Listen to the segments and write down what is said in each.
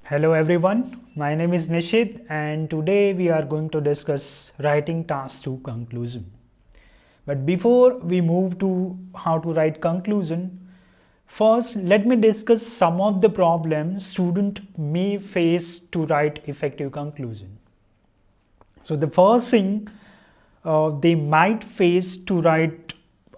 Hello everyone, my name is Nishit and today we are going to discuss writing task to conclusion. But before we move to how to write conclusion, first let me discuss some of the problems student may face to write effective conclusion. So the first thing they might face to write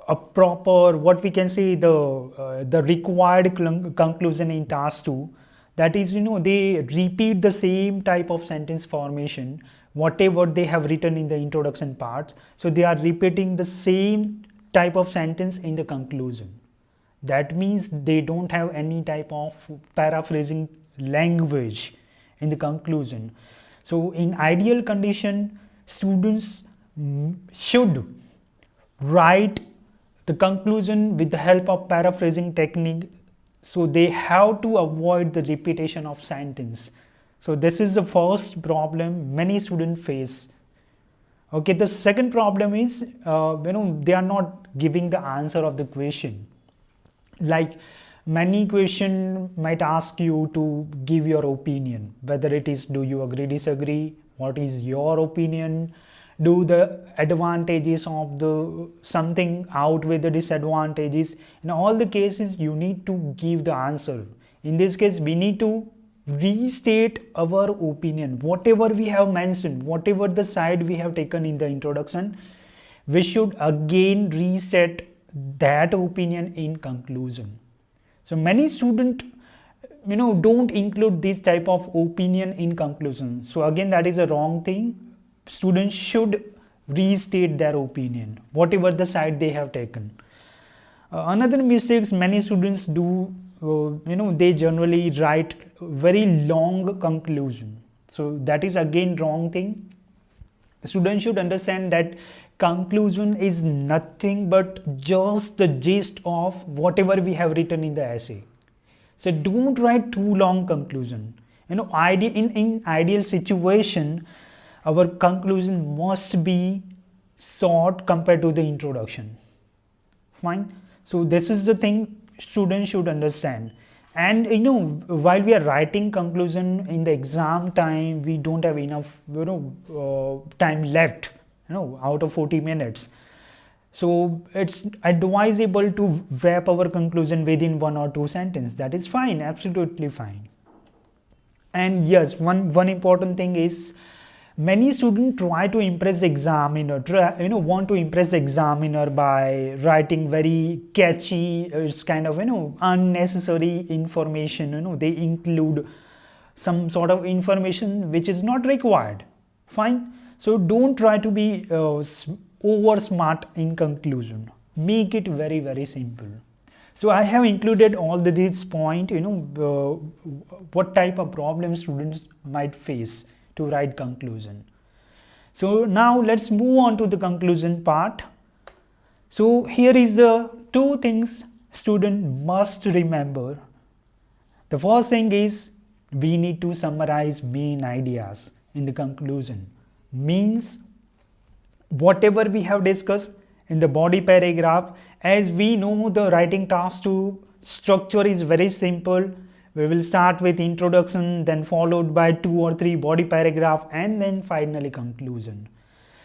a proper, what we can say, the required conclusion in task 2, that is, they repeat the same type of sentence formation whatever they have written in the introduction part, so they are repeating the same type of sentence in the conclusion. That means they don't have any type of paraphrasing language in the conclusion. So in ideal condition, students should write the conclusion with the help of paraphrasing technique, so they have to avoid the repetition of sentence. So this is the first problem many students face. Okay, the second problem is they are not giving the answer of the question. Like many question might ask you to give your opinion, whether it is do you agree, disagree, what is your opinion, do the advantages of the something outweigh the disadvantages. In all the cases you need to give the answer. In this case we need to restate our opinion, whatever we have mentioned, whatever the side we have taken in the introduction, we should again reset that opinion in conclusion. So many students don't include this type of opinion in conclusion. So again, that is a wrong thing. Students should restate their opinion, whatever the side they have taken. Another mistakes many students do, they generally write very long conclusion. So that is again wrong thing. Students should understand that conclusion is nothing but just the gist of whatever we have written in the essay. So don't write too long conclusion. In ideal situation, our conclusion must be short compared to the introduction. Fine. So this is the thing students should understand. And while we are writing conclusion in the exam time, we don't have enough time left, out of 40 minutes. So it's advisable to wrap our conclusion within 1 or 2 sentences. That is fine, absolutely fine. And yes, one important thing is, many students try to impress the examiner, want to impress the examiner by writing very catchy, it's kind of unnecessary information. They include some sort of information which is not required. Fine. So don't try to be over smart in conclusion. Make it very, very simple. So I have included all this point, what type of problems students might face to write conclusion. So now let's move on to the conclusion part. So here is the 2 things student must remember. The first thing is, we need to summarize main ideas in the conclusion. Means whatever we have discussed in the body paragraph, as we know the writing task 2 structure is very simple. We will start with introduction, then followed by 2 or 3 body paragraph, and then finally conclusion.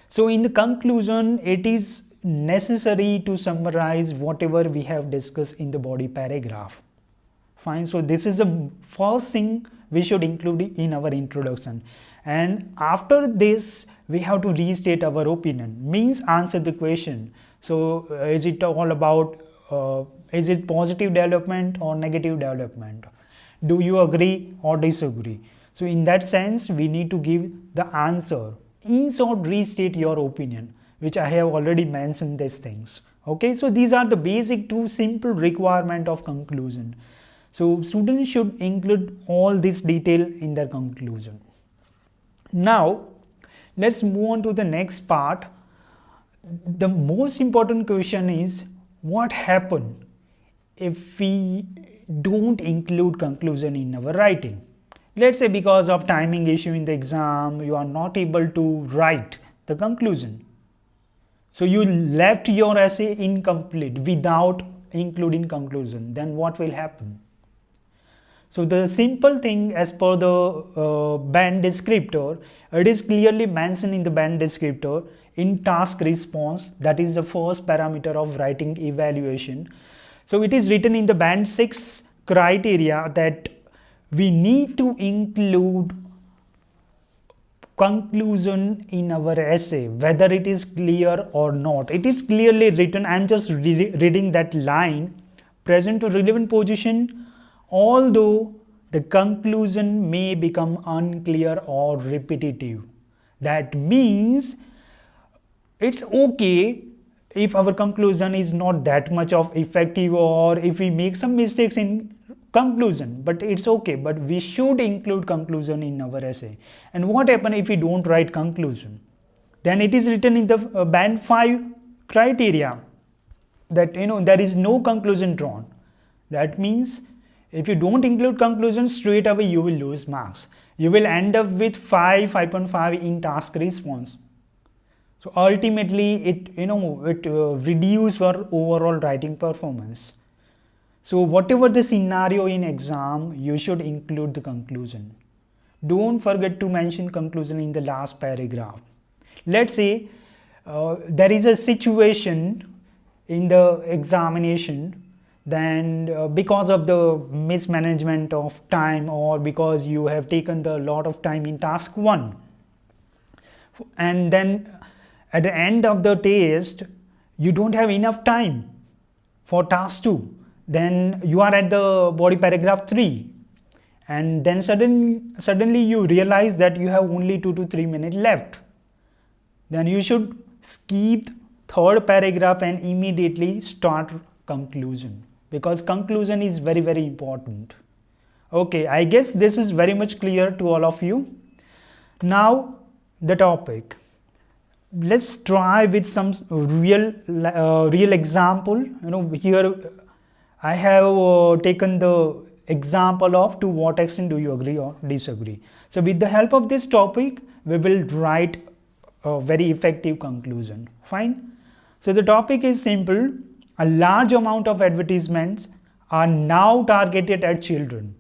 So in the conclusion, it is necessary to summarize whatever we have discussed in the body paragraph. Fine. So this is the first thing we should include in our introduction. And after this, we have to restate our opinion, means answer the question. So is it all about, is it positive development or negative development? Do you agree or disagree? So in that sense, we need to give the answer. In short, restate your opinion, which I have already mentioned these things. Okay, so these are the basic 2 simple requirement of conclusion. So students should include all this detail in their conclusion. Now, let's move on to the next part. The most important question is, what happens if we don't include conclusion in our writing? Let's say because of timing issue in the exam, you are not able to write the conclusion. So you left your essay incomplete without including conclusion. Then what will happen? So the simple thing, as per the band descriptor, it is clearly mentioned in the band descriptor in task response, that is the first parameter of writing evaluation. So it is written in the band 6 criteria that we need to include conclusion in our essay, whether it is clear or not. It is clearly written. I am just reading that line: present to relevant position, although the conclusion may become unclear or repetitive. That means it's okay if our conclusion is not that much of effective, or if we make some mistakes in conclusion, but it's okay, but we should include conclusion in our essay. And what happens if we don't write conclusion? Then it is written in the band 5 criteria that there is no conclusion drawn. That means if you don't include conclusion, straight away you will lose marks. You will end up with 5.5 in task response. So ultimately it reduces your overall writing performance. So whatever the scenario in exam, you should include the conclusion. Don't forget to mention conclusion in the last paragraph. Let's say there is a situation in the examination, then because of the mismanagement of time, or because you have taken the lot of time in task 1, and then at the end of the test you don't have enough time for task 2, then you are at the body paragraph 3, and then suddenly you realize that you have only 2 to 3 minutes left. Then you should skip third paragraph and immediately start conclusion, because conclusion is very, very important. Okay, I guess this is very much clear to all of you. Now the topic. Let's try with some real example. Here I have taken the example of to what extent do you agree or disagree. So with the help of this topic, we will write a very effective conclusion. Fine. So the topic is simple. A large amount of advertisements are now targeted at children.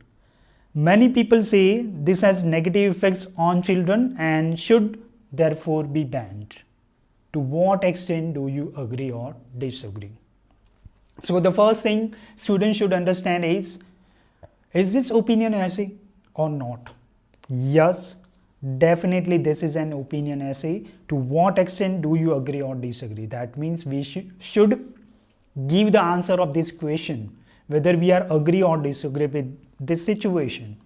Many people say this has negative effects on children and should therefore be banned. To what extent do you agree or disagree? So the first thing students should understand is this opinion essay or not? Yes, definitely this is an opinion essay. To what extent do you agree or disagree? That means we should give the answer of this question, whether we are agree or disagree with this situation.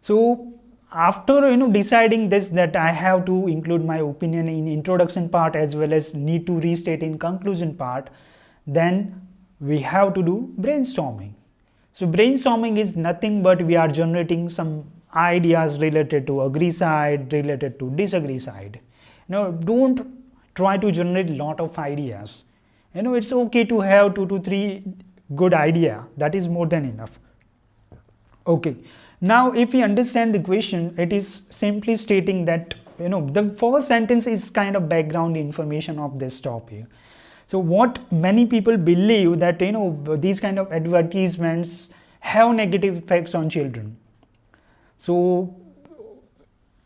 So after deciding this, that I have to include my opinion in introduction part as well as need to restate in conclusion part, then we have to do brainstorming. So brainstorming is nothing but we are generating some ideas related to agree side, related to disagree side. Don't try to generate lot of ideas. It's okay to have 2 to 3 good idea. That is more than enough. Okay. Now if we understand the question, it is simply stating that the first sentence is kind of background information of this topic. So what many people believe that these kind of advertisements have negative effects on children. So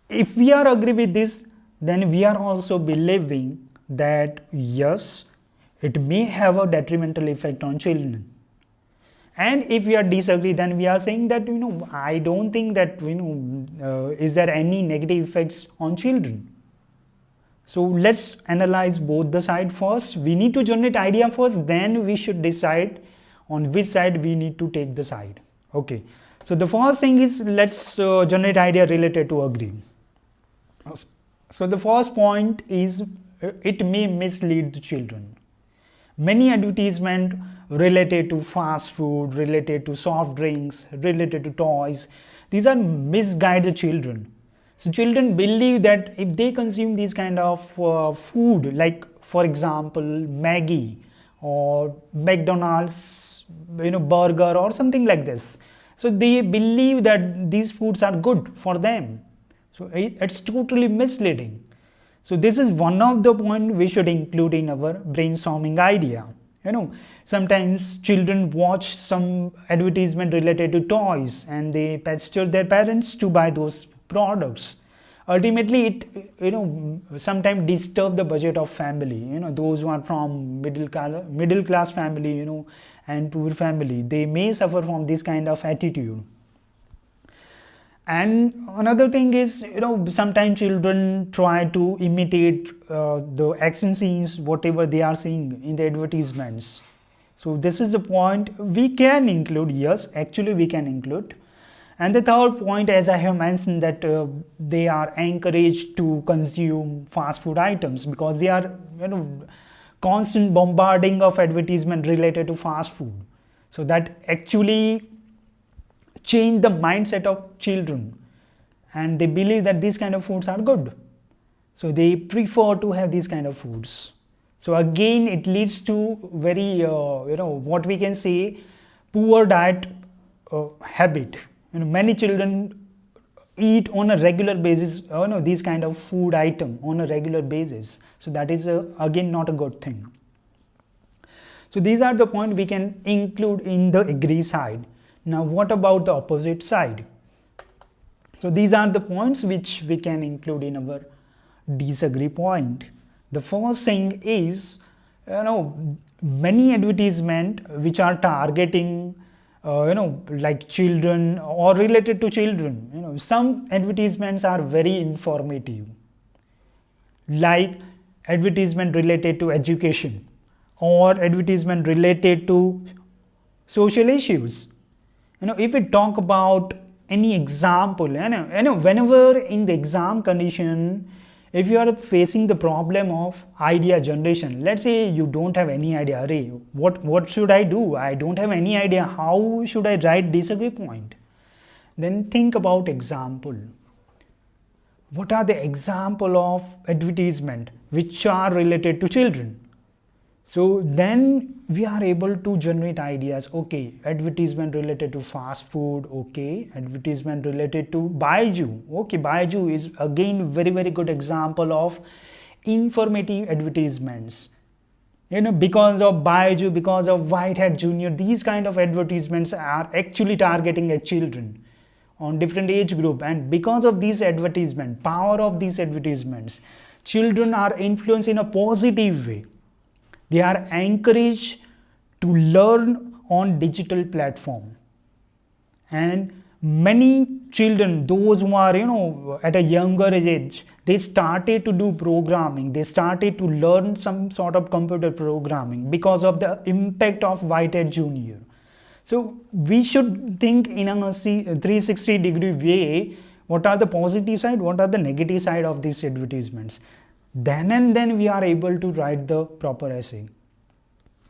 if we are agree with this, then we are also believing that yes, it may have a detrimental effect on children. And if we are disagree, then we are saying that I don't think that is there any negative effects on children. So let's analyze both the side first. We need to generate idea first, then we should decide on which side we need to take the side. Okay. So the first thing is, let's generate idea related to agree. So the first point is it may mislead the children. Many advertisements related to fast food, related to soft drinks, related to toys, these are misguide the children. So children believe that if they consume these kind of food, like for example Maggie or McDonald's burger or something like this, so they believe that these foods are good for them. So it's totally misleading. So this is one of the points we should include in our brainstorming idea. Sometimes children watch some advertisement related to toys and they pester their parents to buy those products. Ultimately, it sometimes disturb the budget of family. Those who are from middle class family, and poor family, they may suffer from this kind of attitude. And another thing is, sometimes children try to imitate the action scenes, whatever they are seeing in the advertisements. So this is the point we can include. Yes, actually we can include. And the third point, as I have mentioned, that they are encouraged to consume fast food items because they are, constant bombarding of advertisement related to fast food. So that actually change the mindset of children, and they believe that these kind of foods are good, so they prefer to have these kind of foods. So again, it leads to very what we can say, poor diet habit. Many children eat on a regular basis these kind of food item on a regular basis, so that is again not a good thing. So these are the points we can include in the agree side. Now what about the opposite side? So these are the points which we can include in our disagree point. The first thing is, many advertisement which are targeting like children or related to children. Some advertisements are very informative, like advertisement related to education or advertisement related to social issues. If we talk about any example, whenever in the exam condition, if you are facing the problem of idea generation, let's say you don't have any idea, Array, what should I do? I don't have any idea. How should I write disagree point? Then think about example. What are the example of advertisement which are related to children? So then we are able to generate ideas. Okay, advertisement related to fast food. Okay, advertisement related to Baiju. Okay, Baiju is again very good example of informative advertisements. Because of Baiju, because of Whitehead Junior, these kind of advertisements are actually targeting at children on different age group, and because of these advertisement, power of these advertisements, children are influenced in a positive way. They are encouraged to learn on digital platform, and many children, those who are at a younger age, they started to do programming, they started to learn some sort of computer programming because of the impact of Whitehead Junior. So we should think in a 360-degree way, what are the positive side, what are the negative side of these advertisements. Then and then we are able to write the proper essay.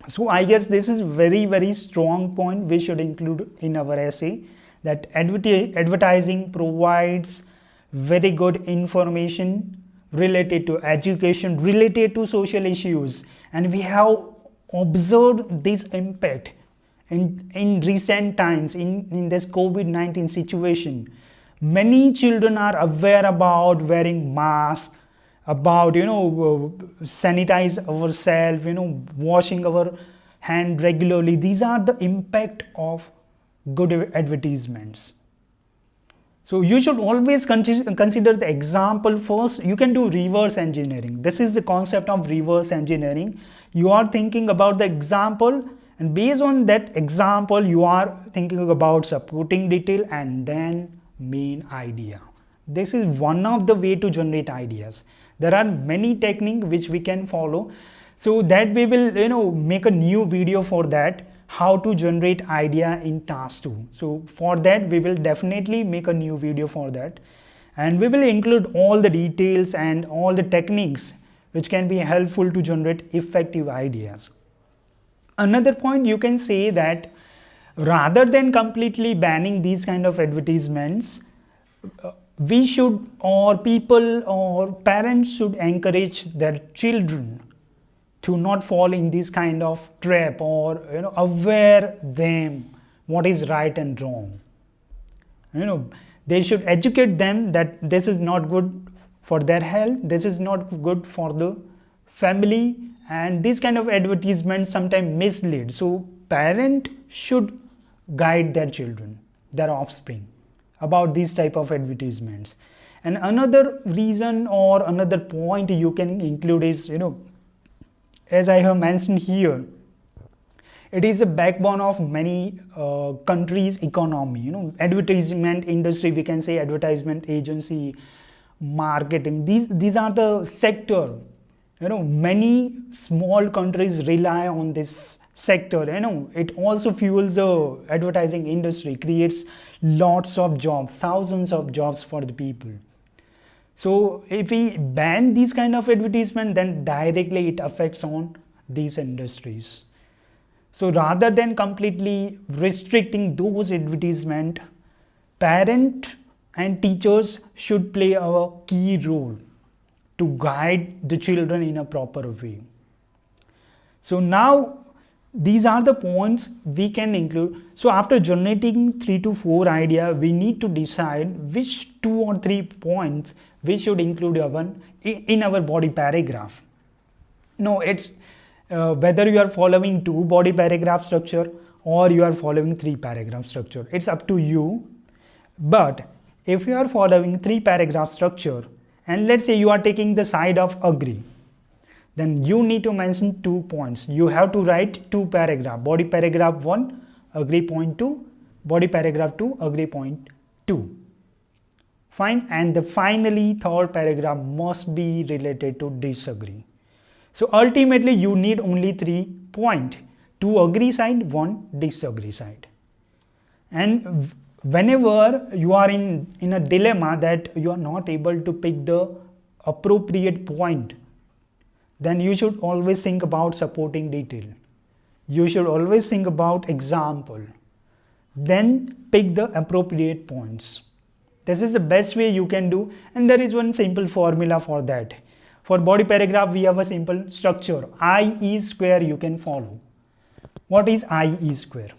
So I guess this is very strong point we should include in our essay, that advertising provides very good information related to education, related to social issues, and we have observed this impact in recent times in this COVID-19 situation. Many children are aware about wearing masks, about sanitize ourselves, washing our hand regularly. These are the impact of good advertisements. So you should always consider the example first. You can do reverse engineering. This is the concept of reverse engineering. You are thinking about the example, and based on that example you are thinking about supporting detail and then main idea. This is one of the way to generate ideas. There are many techniques which we can follow, so that we will make a new video for that, how to generate idea in task 2. So for that we will definitely make a new video for that, and we will include all the details and all the techniques which can be helpful to generate effective ideas. Another point, you can say that rather than completely banning these kind of advertisements, we should, or people or parents should encourage their children to not fall in this kind of trap, or aware them what is right and wrong. They should educate them that this is not good for their health, this is not good for the family, and this kind of advertisements sometimes mislead. So parent should guide their children, their offspring, about these type of advertisements. And another reason or another point you can include is, as I have mentioned here, it is the backbone of many countries' economy. Advertisement industry, we can say advertisement agency, marketing. These are the sector. Many small countries rely on this sector. It also fuels the advertising industry, creates lots of jobs, thousands of jobs for the people. So if we ban these kind of advertisement, then directly it affects on these industries. So rather than completely restricting those advertisement, parent and teachers should play a key role to guide the children in a proper way. So now these are the points we can include. So after generating 3 to 4 ideas, we need to decide which 2 or 3 points we should include in our body paragraph. No, it's whether you are following 2 body paragraph structure or you are following 3 paragraph structure. It's up to you. But if you are following 3 paragraph structure, and let's say you are taking the side of agree, then you need to mention 2 points. You have to write 2 paragraph. Body paragraph 1, agree point 2, body paragraph 2, agree point 2. Fine. And the finally third paragraph must be related to disagree. So ultimately you need only 3 points. 2 agree side, 1 disagree side. And whenever you are in a dilemma that you are not able to pick the appropriate point, then you should always think about supporting detail. You should always think about example. Then pick the appropriate points. This is the best way you can do, and there is one simple formula for that. For body paragraph, we have a simple structure. IE square you can follow. What is IE square?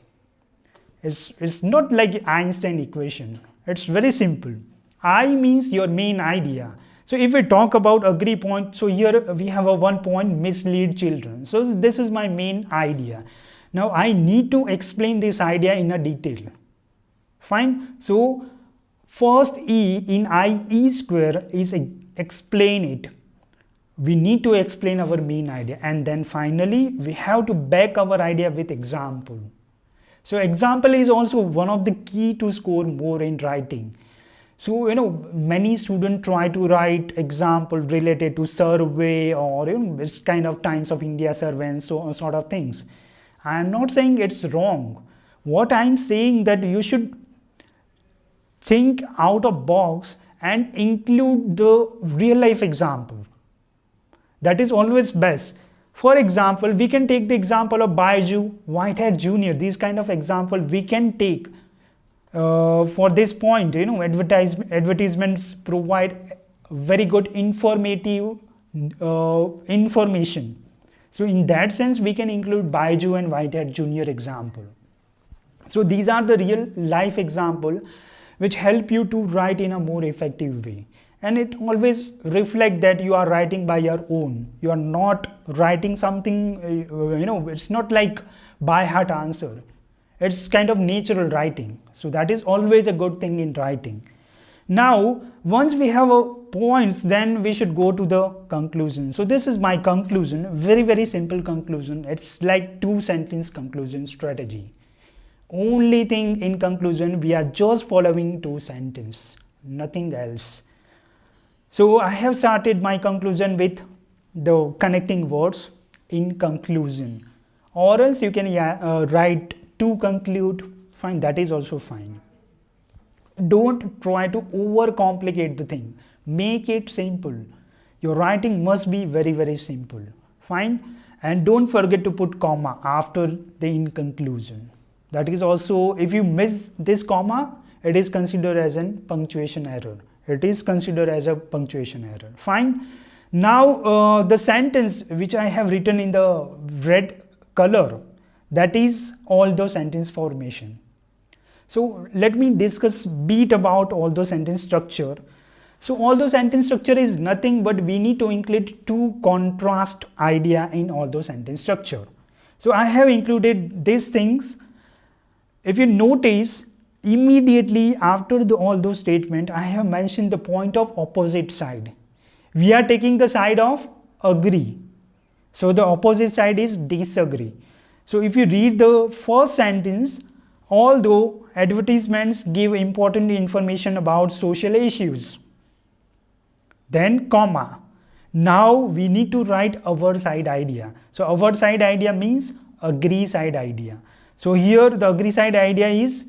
It's not like Einstein equation. It's very simple. I means your main idea. So if we talk about agree point, so here we have a 1 point, mislead children. So this is my main idea. Now I need to explain this idea in a detail. Fine. So first E in IE square is explain it. We need to explain our main idea, and then finally we have to back our idea with example. So example is also one of the key to score more in writing. So many students try to write example related to survey or it's kind of Times of India survey and so sort of things. I am not saying it's wrong. What I am saying that you should think out of box and include the real life example. That is always best. For example, we can take the example of Baiju, Whitehead Jr. These kind of example we can take for this point. Advertisements provide very good informative information. So in that sense, we can include Baiju and Whitehead Jr. example. So these are the real life example which help you to write in a more effective way. And it always reflects that you are writing by your own. You are not writing something, it's not like by heart answer. It's kind of natural writing. So that is always a good thing in writing. Now, once we have points, then we should go to the conclusion. So this is my conclusion, very, very simple conclusion. It's like 2-sentence conclusion strategy. Only thing in conclusion, we are just following 2 sentences, nothing else. So I have started my conclusion with the connecting words in conclusion, or else you can write to conclude. Fine, that is also fine. Don't try to overcomplicate the thing. Make it simple. Your writing must be very, very simple. Fine, and don't forget to put comma after the in conclusion. That is also, if you miss this comma, it is considered as a punctuation error. It is considered as a punctuation error. Fine. Now the sentence which I have written in the red color, that is all the sentence formation. So let me discuss bit about all the sentence structure. So although sentence structure is nothing but we need to include two contrast idea in although sentence structure. So I have included these things. If you notice, immediately after although statement, I have mentioned the point of opposite side. We are taking the side of agree. So the opposite side is disagree. So if you read the first sentence, although advertisements give important information about social issues, then comma, now we need to write our side idea. So our side idea means agree side idea. So here the agree side idea is,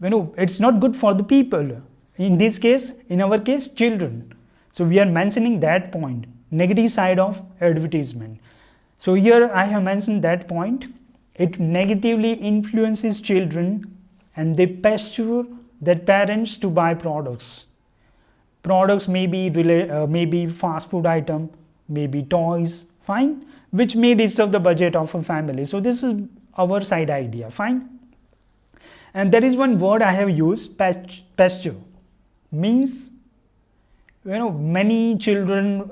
it's not good for the people. In this case, in our case, children. So we are mentioning that point, negative side of advertisement. So here I have mentioned that point. It negatively influences children and they pressure their parents to buy products. Products may be fast food item, maybe toys, fine, which may disturb the budget of a family. So this is our side idea, fine. And there is one word I have used, pressure, means many children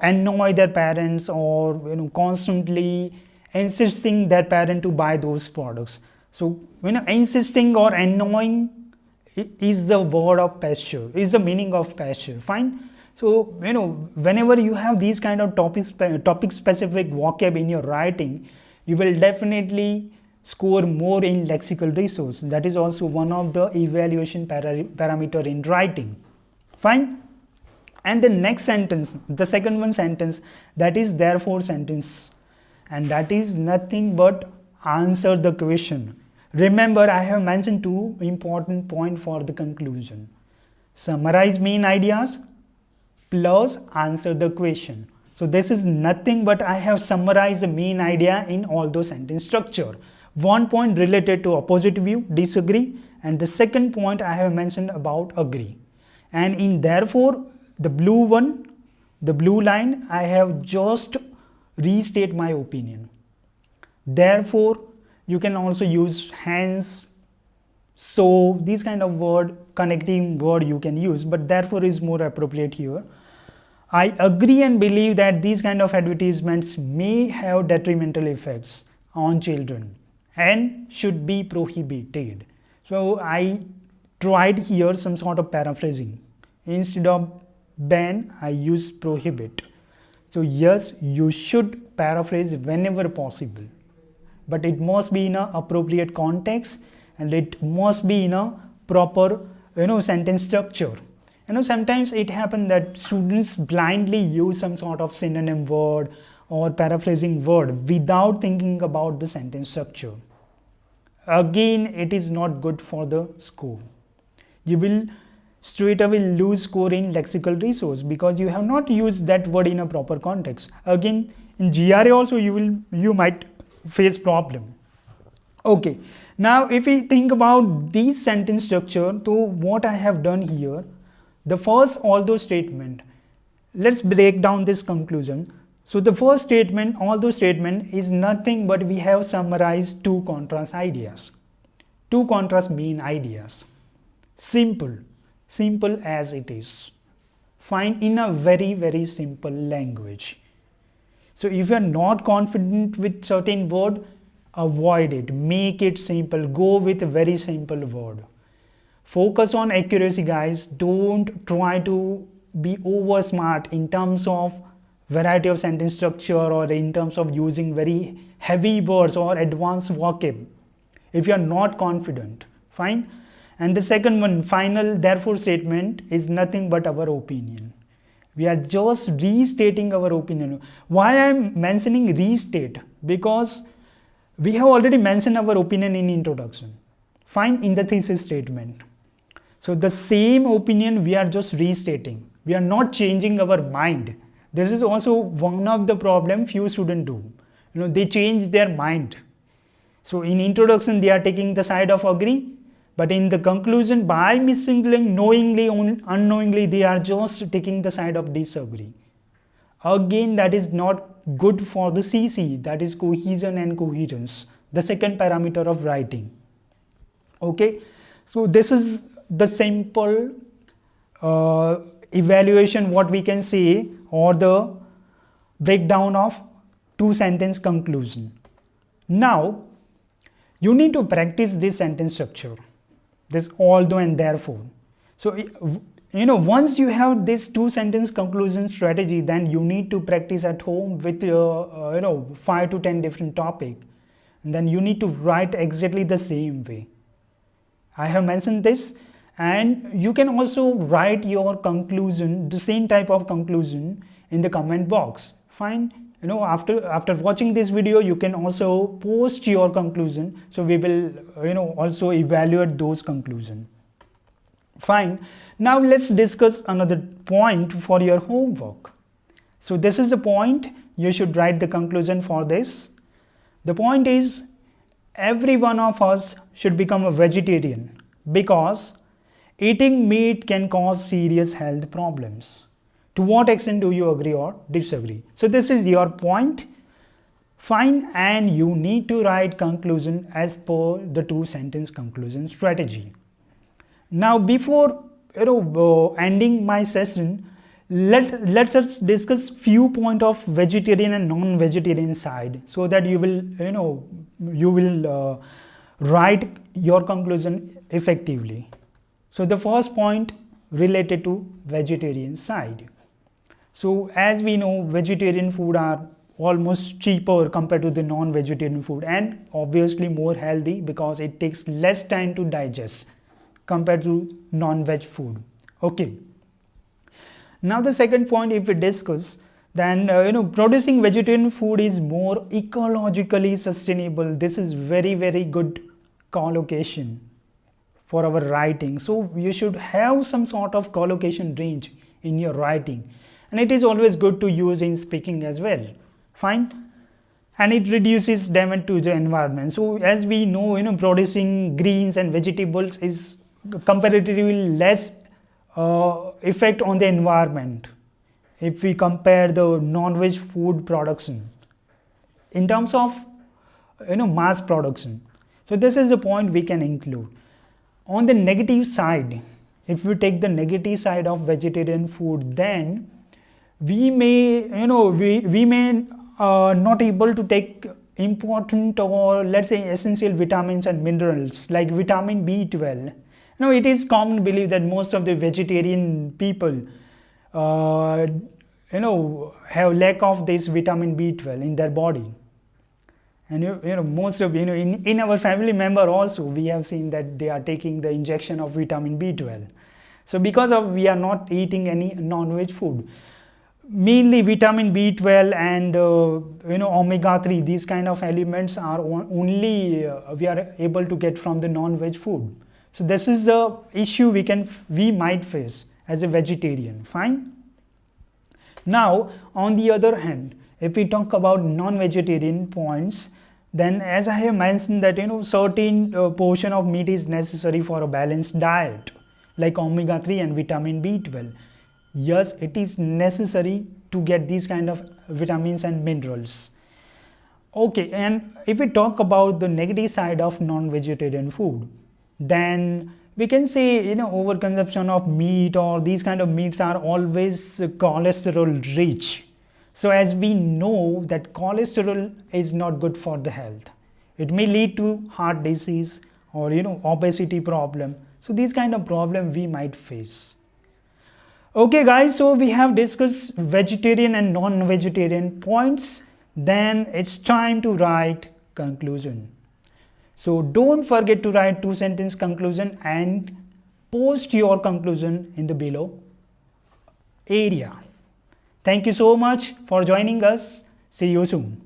annoy their parents or constantly insisting their parent to buy those products. So insisting or annoying is the word of pressure, is the meaning of pressure, fine. So whenever you have these kind of topic specific vocab in your writing, you will definitely score more in lexical resource. That is also one of the evaluation parameter in writing, fine. And the next sentence, the second one sentence, that is therefore sentence, and that is nothing but answer the question. Remember, I have mentioned two important points for the conclusion. Summarize main ideas plus answer the question. So this is nothing but I have summarized the main idea in all those sentence structure. One point related to opposite view, disagree, and the second point I have mentioned about agree. And in therefore, the blue one, the blue line, I have just restate my opinion. Therefore, you can also use hence, so, these kind of word, connecting word you can use, but therefore is more appropriate here. I agree and believe that these kind of advertisements may have detrimental effects on children and should be prohibited. So I tried here some sort of paraphrasing. Instead of ban, I use prohibit. So yes, you should paraphrase whenever possible, but it must be in an appropriate context and it must be in a proper sentence structure. Sometimes it happens that students blindly use some sort of synonym word or paraphrasing word without thinking about the sentence structure. Again, it is not good for the score. You will straight away lose score in lexical resource because you have not used that word in a proper context. Again, in GRA also you might face problem. Okay, now if we think about this sentence structure, so what I have done here, the first although statement, let's break down this conclusion. So the first statement, although statement, is nothing but we have summarized two contrast ideas, two contrast main ideas. Simple as it is, fine, in a very simple language. So if you are not confident with certain word, avoid it, make it simple, go with a very simple word. Focus on accuracy, guys. Don't try to be over smart in terms of variety of sentence structure or in terms of using very heavy words or advanced vocab if you are not confident, fine. And the second one, final therefore statement, is nothing but our opinion. We are just restating our opinion. Why I am mentioning restate? Because we have already mentioned our opinion in introduction, fine, in the thesis statement. So the same opinion we are just restating. We are not changing our mind. This is also one of the problem few students do. They change their mind. So in introduction they are taking the side of agree, but in the conclusion, by mistakenly, knowingly, unknowingly, they are just taking the side of disagree. Again, that is not good for the CC, that is cohesion and coherence, the second parameter of writing. Okay, so this is the simple evaluation, what we can say, or the breakdown of two sentence conclusion. Now you need to practice this sentence structure, this although and therefore. So once you have this two sentence conclusion strategy, then you need to practice at home with 5 to 10 different topic, and then you need to write exactly the same way. I have mentioned this, and you can also write your conclusion, the same type of conclusion, in the comment box. Fine. After watching this video, you can also post your conclusion, so we will also evaluate those conclusion. Fine. Now let's discuss another point for your homework. So this is the point. You should write the conclusion for this. The point is, every one of us should become a vegetarian because eating meat can cause serious health problems. To what extent do you agree or disagree? So this is your point. Fine. And you need to write conclusion as per the two sentence conclusion strategy. Now before ending my session, let's discuss few point of vegetarian and non-vegetarian side, so that you will write your conclusion effectively. So the first point related to vegetarian side. So as we know, vegetarian food are almost cheaper compared to the non-vegetarian food, and obviously more healthy because it takes less time to digest compared to non-veg food. Okay. Now the second point, if we discuss, then producing vegetarian food is more ecologically sustainable. This is very, very good collocation for our writing. So you should have some sort of collocation range in your writing, and it is always good to use in speaking as well. Fine. And it reduces damage to the environment. So as we know, producing greens and vegetables is comparatively less effect on the environment if we compare the non-veg food production in terms of mass production. So this is the point we can include. On the negative side, if we take the negative side of vegetarian food, then we may not able to take important, or let's say essential vitamins and minerals like vitamin B12. It is common belief that most of the vegetarian people have lack of this vitamin B12 in their body. And most of in our family member also, we have seen that they are taking the injection of vitamin B12. So because of we are not eating any non-veg food, mainly vitamin B12 and omega-3, these kind of elements are only we are able to get from the non-veg food. So this is the issue we might face as a vegetarian. Fine. Now on the other hand, if we talk about non-vegetarian points, then as I have mentioned that certain portion of meat is necessary for a balanced diet, like omega-3 and vitamin B12. Yes, it is necessary to get these kind of vitamins and minerals. Okay, and if we talk about the negative side of non-vegetarian food, then we can say overconsumption of meat or these kind of meats are always cholesterol rich. So as we know that cholesterol is not good for the health, it may lead to heart disease or obesity problem. So these kind of problem we might face. Okay guys, so we have discussed vegetarian and non-vegetarian points. Then it's time to write conclusion. So don't forget to write two sentence conclusion and post your conclusion in the below area. Thank you so much for joining us. See you soon.